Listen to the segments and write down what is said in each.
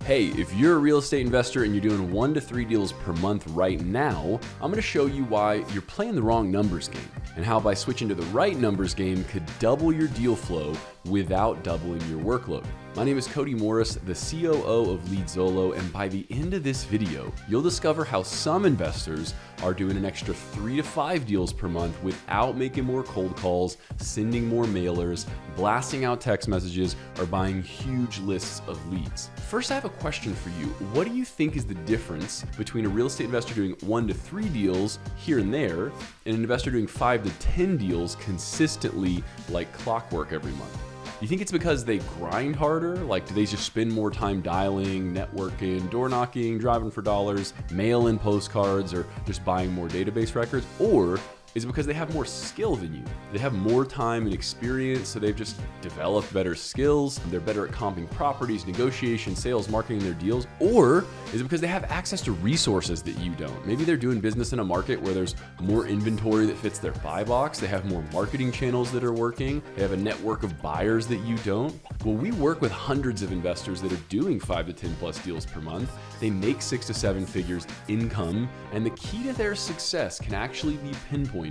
Hey, if you're a real estate investor and you're doing 1 to 3 deals per month right now, I'm going to show you why you're playing the wrong numbers game and how by switching to the right numbers game could double your deal flow without doubling your workload. My name is Cody Morris, the COO of LeadZolo, and by the end of this video, you'll discover how some investors are doing an extra 3 to 5 deals per month without making more cold calls, sending more mailers, blasting out text messages, or buying huge lists of leads. First, I have a question for you. What do you think is the difference between a real estate investor doing 1 to 3 deals here and there and an investor doing 5 to 10 deals consistently like clockwork every month? You think it's because they grind harder? Like, do they just spend more time dialing, networking, door knocking, driving for dollars, mail in postcards, or just buying more database records? Or is it because they have more skill than you? They have more time and experience, so they've just developed better skills. They're better at comping properties, negotiation, sales, marketing their deals. Or is it because they have access to resources that you don't? Maybe they're doing business in a market where there's more inventory that fits their buy box. They have more marketing channels that are working. They have a network of buyers that you don't. Well, we work with hundreds of investors that are doing 5 to 10 plus deals per month. They make 6 to 7 figures income, and the key to their success can actually be pinpointed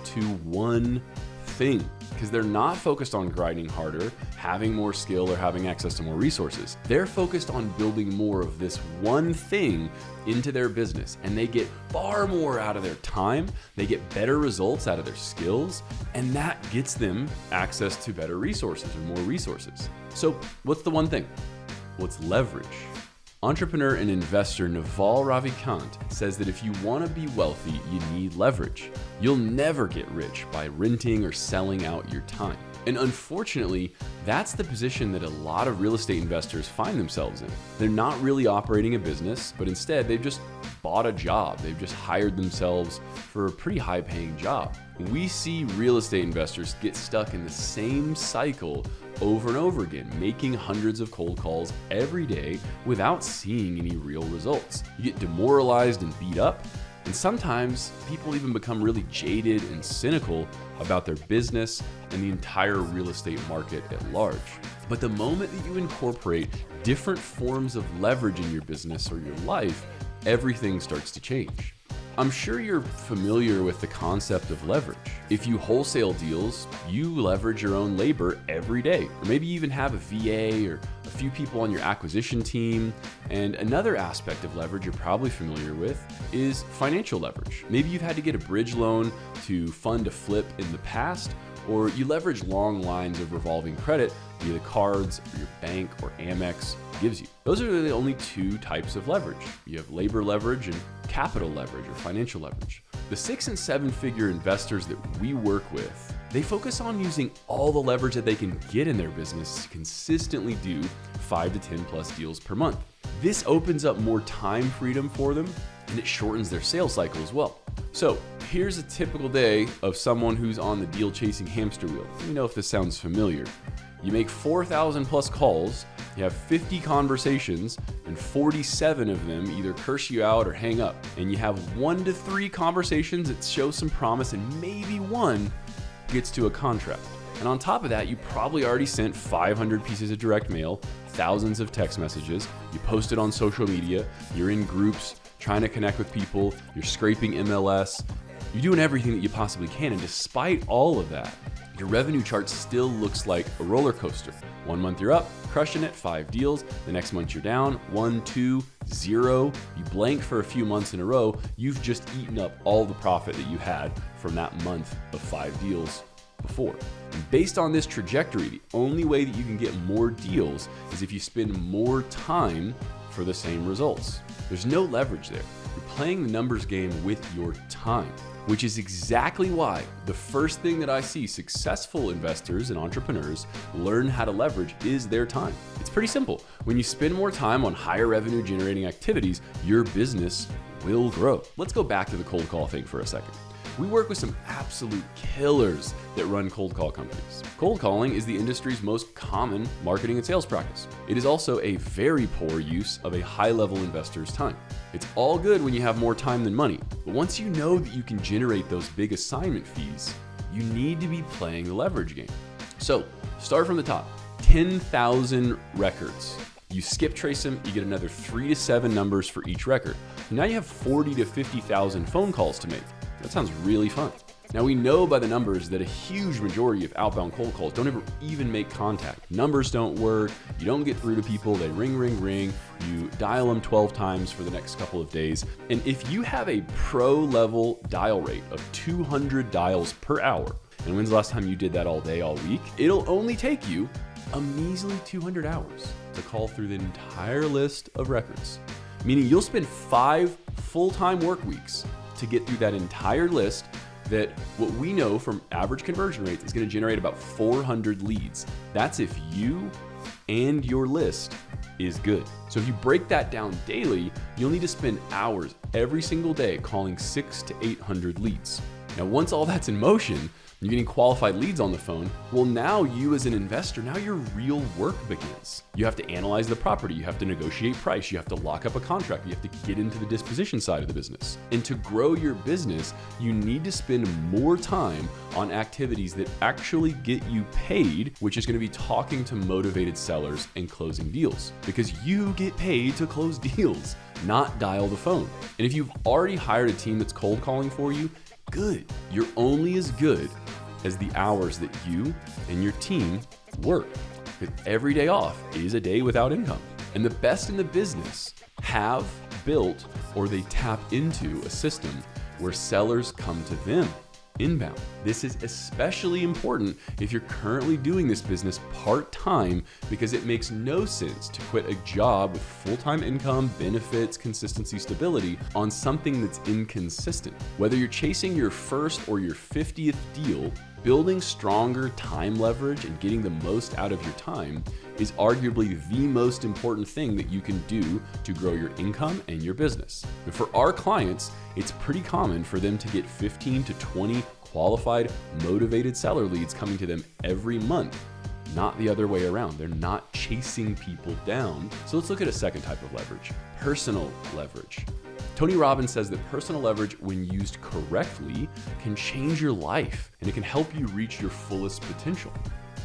to one thing, because they're not focused on grinding harder, having more skill, or having access to more resources. They're focused on building more of this one thing into their business, and they get far more out of their time, they get better results out of their skills, and that gets them access to better resources or more resources. So what's the one thing? What's leverage? Entrepreneur and investor Naval Ravikant says that if you want to be wealthy, you need leverage. You'll never get rich by renting or selling out your time. And unfortunately, that's the position that a lot of real estate investors find themselves in. They're not really operating a business, but instead they've just bought a job. They've just hired themselves for a pretty high-paying job. We see real estate investors get stuck in the same cycle over and over again, making hundreds of cold calls every day without seeing any real results. You get demoralized and beat up, and sometimes people even become really jaded and cynical about their business and the entire real estate market at large. But the moment that you incorporate different forms of leverage in your business or your life, everything starts to change. I'm sure you're familiar with the concept of leverage. If you wholesale deals, you leverage your own labor every day, or maybe you even have a VA or a few people on your acquisition team. And another aspect of leverage you're probably familiar with is financial leverage. Maybe you've had to get a bridge loan to fund a flip in the past, or you leverage long lines of revolving credit via the cards or your bank or Amex gives you. Those are the only 2 types of leverage. You have labor leverage and capital leverage or financial leverage. The 6 and 7 figure investors that we work with, they focus on using all the leverage that they can get in their business to consistently do 5 to 10 plus deals per month. This opens up more time freedom for them, and it shortens their sales cycle as well. So here's a typical day of someone who's on the deal chasing hamster wheel. Let me know if this sounds familiar. You make 4,000 plus calls, you have 50 conversations, and 47 of them either curse you out or hang up. And you have 1 to 3 conversations that show some promise, and maybe one gets to a contract. And on top of that, you probably already sent 500 pieces of direct mail, thousands of text messages, you posted on social media, you're in groups trying to connect with people, you're scraping MLS, you're doing everything that you possibly can. And despite all of that, your revenue chart still looks like a roller coaster. 1 month you're up, crushing it, 5 deals. The next month you're down, 1, 2, 0. You blank for a few months in a row. You've just eaten up all the profit that you had from that month of 5 deals before. And based on this trajectory, the only way that you can get more deals is if you spend more time for the same results. There's no leverage there. You're playing the numbers game with your time, which is exactly why the first thing that I see successful investors and entrepreneurs learn how to leverage is their time. It's pretty simple. When you spend more time on higher revenue generating activities, your business will grow. Let's go back to the cold call thing for a second. We work with some absolute killers that run cold call companies. Cold calling is the industry's most common marketing and sales practice. It is also a very poor use of a high-level investor's time. It's all good when you have more time than money, but once you know that you can generate those big assignment fees, you need to be playing the leverage game. So start from the top. 10,000 records. you skip trace them, you get another 3 to 7 numbers for each record. So now you have 40 to 50,000 phone calls to make. That sounds really fun. Now we know by the numbers that a huge majority of outbound cold calls don't ever even make contact. Numbers don't work, you don't get through to people, they ring, ring, ring, you dial them 12 times for the next couple of days. And if you have a pro level dial rate of 200 dials per hour, and when's the last time you did that all day, all week? It'll only take you a measly 200 hours to call through the entire list of records. Meaning you'll spend 5 full-time work weeks to get through that entire list that what we know from average conversion rates is going to generate about 400 leads. That's if you and your list is good. So if you break that down daily, you'll need to spend hours every single day calling 600 to 800 leads. Now, once all that's in motion, you're getting qualified leads on the phone. Well, now you as an investor, now your real work begins. You have to analyze the property. You have to negotiate price. You have to lock up a contract. You have to get into the disposition side of the business. And to grow your business, you need to spend more time on activities that actually get you paid, which is going to be talking to motivated sellers and closing deals, because you get paid to close deals, not dial the phone. And if you've already hired a team that's cold calling for you, good. You're only as good as the hours that you and your team work. Because every day off is a day without income. And the best in the business have built or they tap into a system where sellers come to them inbound. This is especially important if you're currently doing this business part-time, because it makes no sense to quit a job with full-time income, benefits, consistency, stability on something that's inconsistent. Whether you're chasing your first or your 50th deal, building stronger time leverage and getting the most out of your time is arguably the most important thing that you can do to grow your income and your business. And for our clients, it's pretty common for them to get 15 to 20 qualified, motivated seller leads coming to them every month, not the other way around. They're not chasing people down. So let's look at a second type of leverage, personal leverage. Tony Robbins says that personal leverage, when used correctly, can change your life and it can help you reach your fullest potential.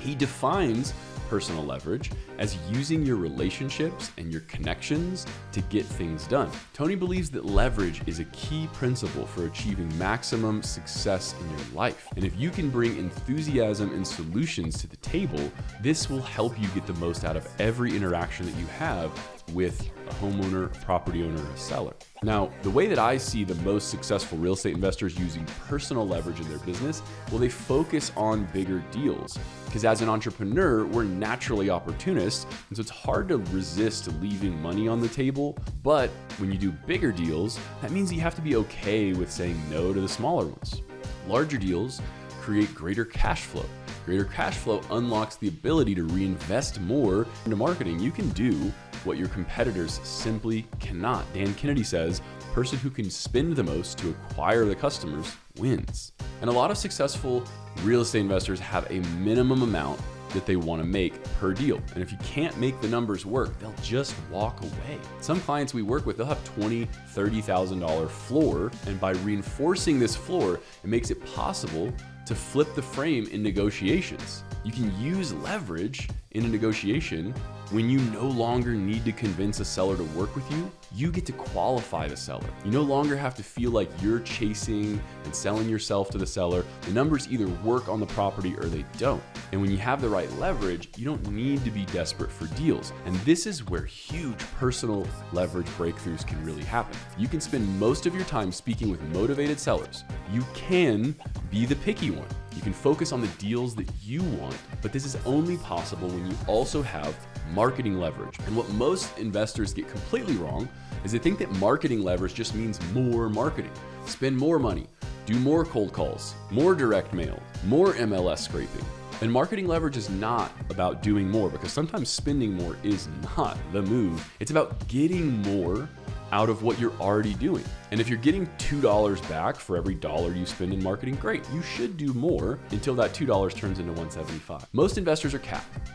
He defines personal leverage as using your relationships and your connections to get things done. Tony believes that leverage is a key principle for achieving maximum success in your life. And if you can bring enthusiasm and solutions to the table, this will help you get the most out of every interaction that you have with a homeowner, a property owner, a seller. Now, the way that I see the most successful real estate investors using personal leverage in their business, well, they focus on bigger deals. Because as an entrepreneur, we're naturally opportunists, and so it's hard to resist leaving money on the table. But when you do bigger deals, that means you have to be okay with saying no to the smaller ones. Larger deals create greater cash flow. Greater cash flow unlocks the ability to reinvest more into marketing. You can do what your competitors simply cannot. Dan Kennedy says, the person who can spend the most to acquire the customers wins. And a lot of successful real estate investors have a minimum amount that they want to make per deal. And if you can't make the numbers work, they'll just walk away. Some clients we work with, they'll have $20,000, $30,000 floor. And by reinforcing this floor, it makes it possible to flip the frame in negotiations. You can use leverage in a negotiation when you no longer need to convince a seller to work with you. You get to qualify the seller. You no longer have to feel like you're chasing and selling yourself to the seller. The numbers either work on the property or they don't. And when you have the right leverage, you don't need to be desperate for deals. And this is where huge personal leverage breakthroughs can really happen. You can spend most of your time speaking with motivated sellers. You can be the picky one. You can focus on the deals that you want, but this is only possible when you also have marketing leverage. And what most investors get completely wrong is they think that marketing leverage just means more marketing. Spend more money, do more cold calls, more direct mail, more MLS scraping. And marketing leverage is not about doing more, because sometimes spending more is not the move. It's about getting more out of what you're already doing. And if you're getting $2 back for every dollar you spend in marketing, great. You should do more until that $2 turns into $1.75. Most investors are capped.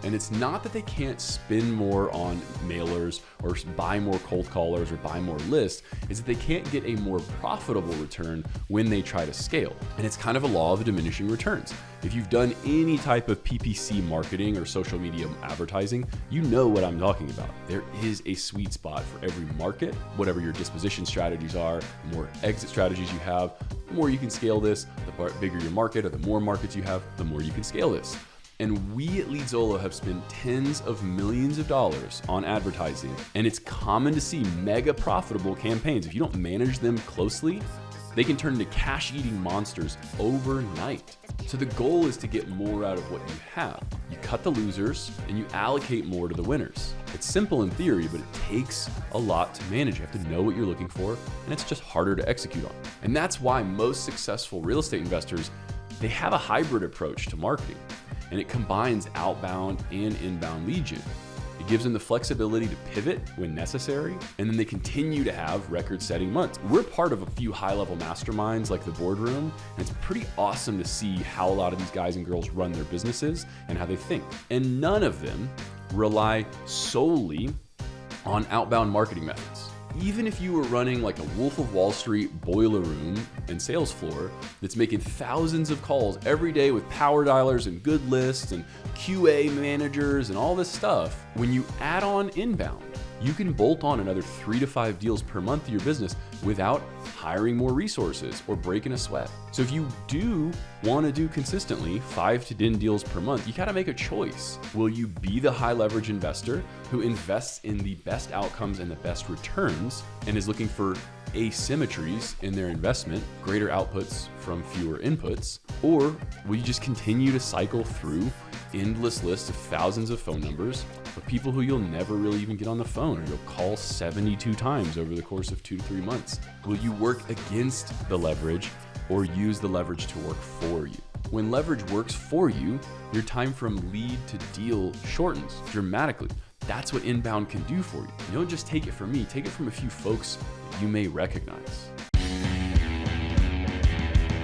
And it's not that they can't spend more on mailers or buy more cold callers or buy more lists, it's that they can't get a more profitable return when they try to scale. And it's kind of a law of diminishing returns. If you've done any type of PPC marketing or social media advertising, you know what I'm talking about. There is a sweet spot for every market. Whatever your disposition strategies are, the more exit strategies you have, the more you can scale this. The bigger your market or the more markets you have, the more you can scale this. And we at LeadZolo have spent tens of millions of dollars on advertising, and it's common to see mega profitable campaigns. If you don't manage them closely, they can turn into cash-eating monsters overnight. So the goal is to get more out of what you have. You cut the losers and you allocate more to the winners. It's simple in theory, but it takes a lot to manage. You have to know what you're looking for, and it's just harder to execute on. And that's why most successful real estate investors, they have a hybrid approach to marketing, and it combines outbound and inbound lead gen. It gives them the flexibility to pivot when necessary, and then they continue to have record-setting months. We're part of a few high-level masterminds like the Boardroom, and it's pretty awesome to see how a lot of these guys and girls run their businesses and how they think. And none of them rely solely on outbound marketing methods. Even if you were running like a Wolf of Wall Street boiler room and sales floor that's making thousands of calls every day with power dialers and good lists and QA managers and all this stuff, when you add on inbound, you can bolt on another 3 to 5 deals per month to your business without hiring more resources or breaking a sweat. So if you do want to do consistently 5 to 10 deals per month, you got to make a choice. Will you be the high leverage investor who invests in the best outcomes and the best returns and is looking for asymmetries in their investment, greater outputs from fewer inputs? Or will you just continue to cycle through endless lists of thousands of phone numbers of people who you'll never really even get on the phone, or you'll call 72 times over the course of 2 to 3 months? Will you work against the leverage or use the leverage to work for you? When leverage works for you, your time from lead to deal shortens dramatically. That's what inbound can do for you. You don't just take it from me, take it from a few folks that you may recognize.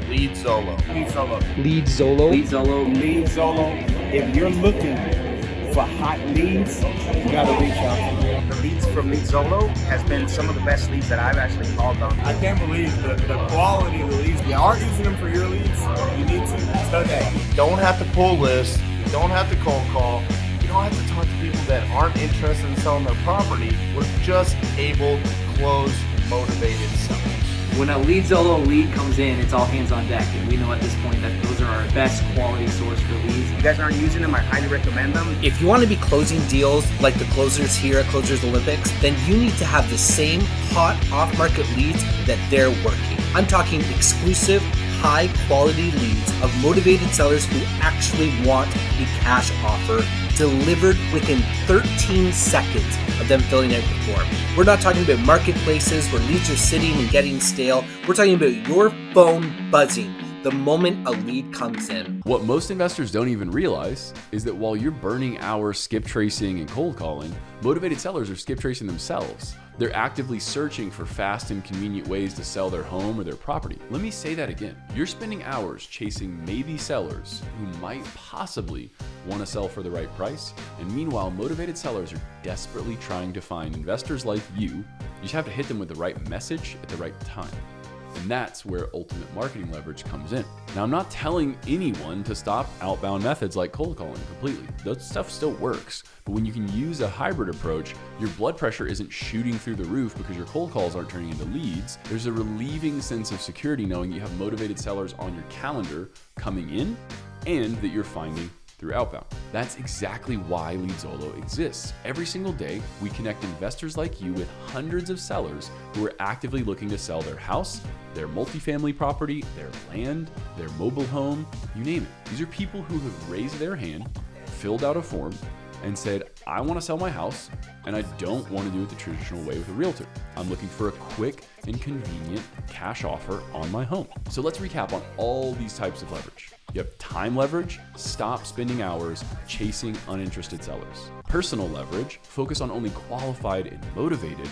LeadZolo. LeadZolo. LeadZolo. LeadZolo. LeadZolo. If you're looking for hot leads, you gotta reach out to me. The leads from LeadZolo has been some of the best leads that I've actually called on. I can't believe the quality of the leads. You aren't using them for your leads. You need to study. You don't have to pull lists. You don't have to cold call. You don't have to talk to people that aren't interested in selling their property. We're just able to close motivated sellers. When a LeadZolo lead comes in, it's all hands on deck, and we know at this point that those are our best quality source for leads. If you guys aren't using them, I highly recommend them. If you want to be closing deals like the closers here at Closers Olympics, then you need to have the same hot off-market leads that they're working. I'm talking exclusive, high-quality leads of motivated sellers who actually want a cash offer delivered within 13 seconds of them filling out the form. We're not talking about marketplaces where leads are sitting and getting stale. We're talking about your phone buzzing the moment a lead comes in. What most investors don't even realize is that while you're burning hours skip tracing and cold calling, motivated sellers are skip tracing themselves. They're actively searching for fast and convenient ways to sell their home or their property. Let me say that again. You're spending hours chasing maybe sellers who might possibly want to sell for the right price. And meanwhile, motivated sellers are desperately trying to find investors like you. You just have to hit them with the right message at the right time. And that's where ultimate marketing leverage comes in. Now, I'm not telling anyone to stop outbound methods like cold calling completely. That stuff still works. But when you can use a hybrid approach, your blood pressure isn't shooting through the roof because your cold calls aren't turning into leads. There's a relieving sense of security knowing you have motivated sellers on your calendar coming in and that you're finding through outbound. That's exactly why LeadZolo exists. Every single day, we connect investors like you with hundreds of sellers who are actively looking to sell their house, their multifamily property, their land, their mobile home, you name it. These are people who have raised their hand, filled out a form, and said, I want to sell my house, and I don't want to do it the traditional way with a realtor. I'm looking for a quick and convenient cash offer on my home. So let's recap on all these types of leverage. You have time leverage, stop spending hours chasing uninterested sellers. Personal leverage, focus on only qualified and motivated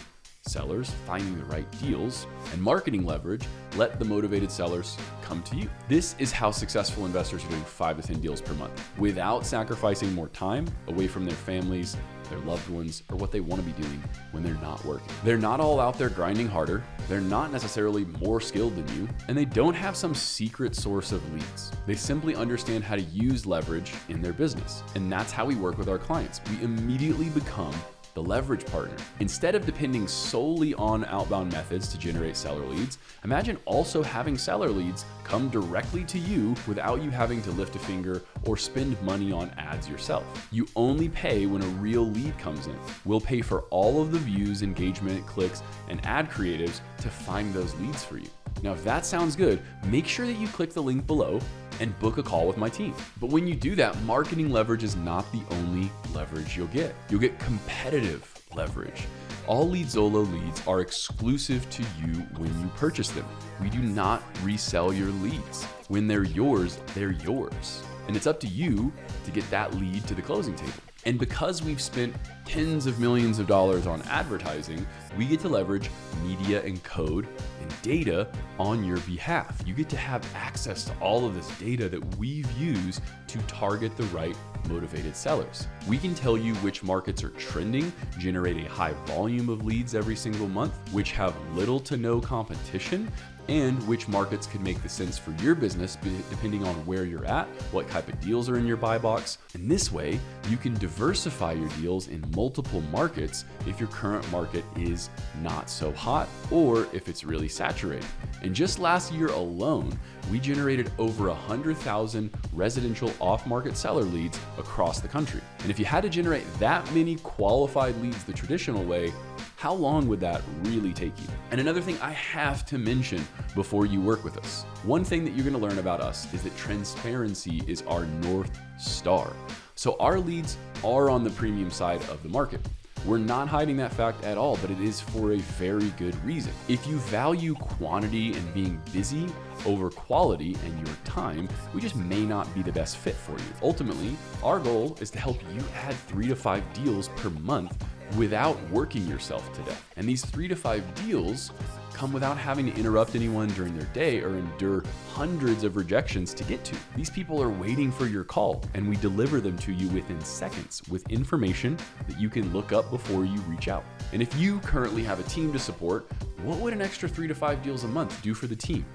sellers finding the right deals, and marketing leverage let the motivated sellers come to you. This is how successful investors are doing 5 to 10 deals per month without sacrificing more time away from their families, their loved ones, or what they want to be doing when they're not working. They're not all out there grinding harder, they're not necessarily more skilled than you, and they don't have some secret source of leads. They simply understand how to use leverage in their business. And that's how we work with our clients. We immediately become the leverage partner. Instead of depending solely on outbound methods to generate seller leads, imagine also having seller leads come directly to you without you having to lift a finger or spend money on ads yourself. You only pay when a real lead comes in. We'll pay for all of the views, engagement, clicks, and ad creatives to find those leads for you. Now, if that sounds good, make sure that you click the link below and book a call with my team. But when you do that, marketing leverage is not the only leverage you'll get. You'll get competitive leverage. All LeadZolo leads are exclusive to you when you purchase them. We do not resell your leads. When they're yours, they're yours. And it's up to you to get that lead to the closing table. And because we've spent tens of millions of dollars on advertising, we get to leverage media and code and data on your behalf. You get to have access to all of this data that we've used to target the right motivated sellers. We can tell you which markets are trending, generate a high volume of leads every single month, which have little to no competition, and which markets could make the sense for your business depending on where you're at, what type of deals are in your buy box. And this way, you can diversify your deals in multiple markets if your current market is not so hot or if it's really saturated. And just last year alone, we generated over 100,000 residential off-market seller leads across the country. And if you had to generate that many qualified leads the traditional way, how long would that really take you? And another thing I have to mention before you work with us. One thing that you're gonna learn about us is that transparency is our North Star. So our leads are on the premium side of the market. We're not hiding that fact at all, but it is for a very good reason. If you value quantity and being busy over quality and your time, we just may not be the best fit for you. Ultimately, our goal is to help you add 3 to 5 deals per month without working yourself to death. And these 3 to 5 deals come without having to interrupt anyone during their day or endure hundreds of rejections to get to. These people are waiting for your call, and we deliver them to you within seconds with information that you can look up before you reach out. And if you currently have a team to support, what would an extra 3 to 5 deals a month do for the team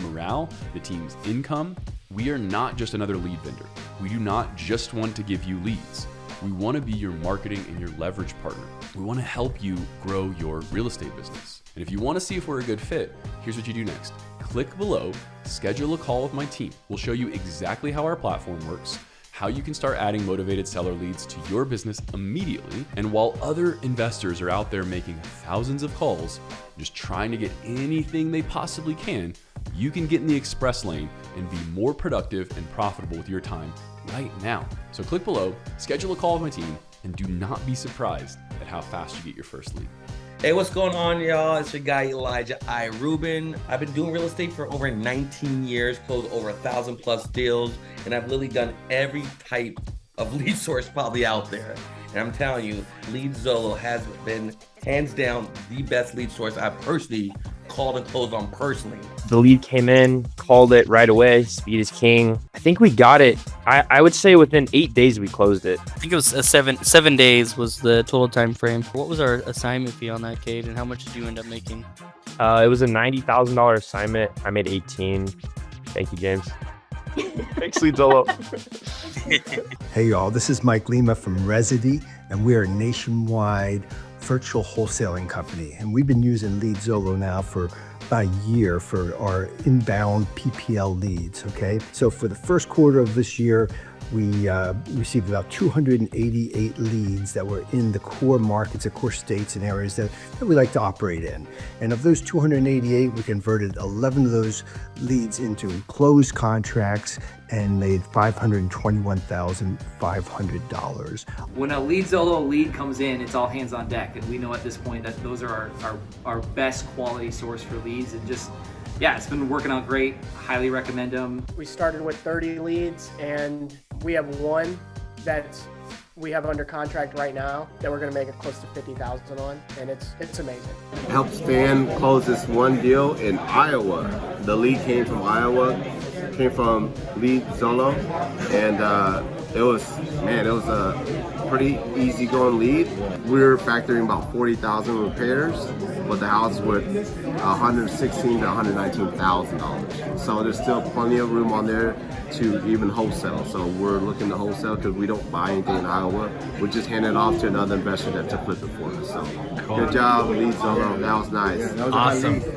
morale, the team's income? We are not just another lead vendor. We do not just want to give you leads. We want to be your marketing and your leverage partner. We want to help you grow your real estate business. And if you want to see if we're a good fit, here's what you do next. Click below, schedule a call with my team. We'll show you exactly how our platform works, how you can start adding motivated seller leads to your business immediately. And while other investors are out there making thousands of calls, just trying to get anything they possibly can, you can get in the express lane and be more productive and profitable with your time right now. So click below, schedule a call with my team, and do not be surprised at how fast you get your first lead. Hey, what's going on, y'all? It's your guy, Elijah I. Rubin. I've been doing real estate for over 19 years, closed over 1,000+ deals, and I've literally done every type of lead source probably out there. And I'm telling you, LeadZolo has been hands down the best lead source I've personally called and closed on personally. The lead came in, called it right away. Speed is king. I think we got it. I would say within 8 days we closed it. I think it was seven days was the total time frame. What was our assignment fee on that, Cade, and how much did you end up making? It was a $90,000 assignment. I made 18. Thank you, James. Thanks, LeadZolo. Hey, y'all. This is Mike Lima from Residi, and we're a nationwide virtual wholesaling company. And we've been using LeadZolo now for about a year for our inbound PPL leads, okay? So for the first quarter of this year, we received about 288 leads that were in the core markets, the core states and areas that we like to operate in. And of those 288, we converted 11 of those leads into closed contracts and made $521,500. When a LeadZolo lead comes in, it's all hands on deck, and we know at this point that those are our best quality source for leads. And just, yeah, it's been working out great. Highly recommend them. We started with 30 leads, and we have one that's we have under contract right now that we're going to make it close to 50,000 on, and it's amazing. Helped Stan close this one deal in Iowa. The lead came from Iowa, came from LeadZolo, and it was a pretty easy going lead. We were factoring about 40,000 repairs, but the house was $116,000 to $119,000. So there's still plenty of room on there to even wholesale. So we're looking to wholesale because we don't buy anything in Iowa. We just hand it off to another investor to flip it for us. So good job, LeadZolo. That was nice. Awesome.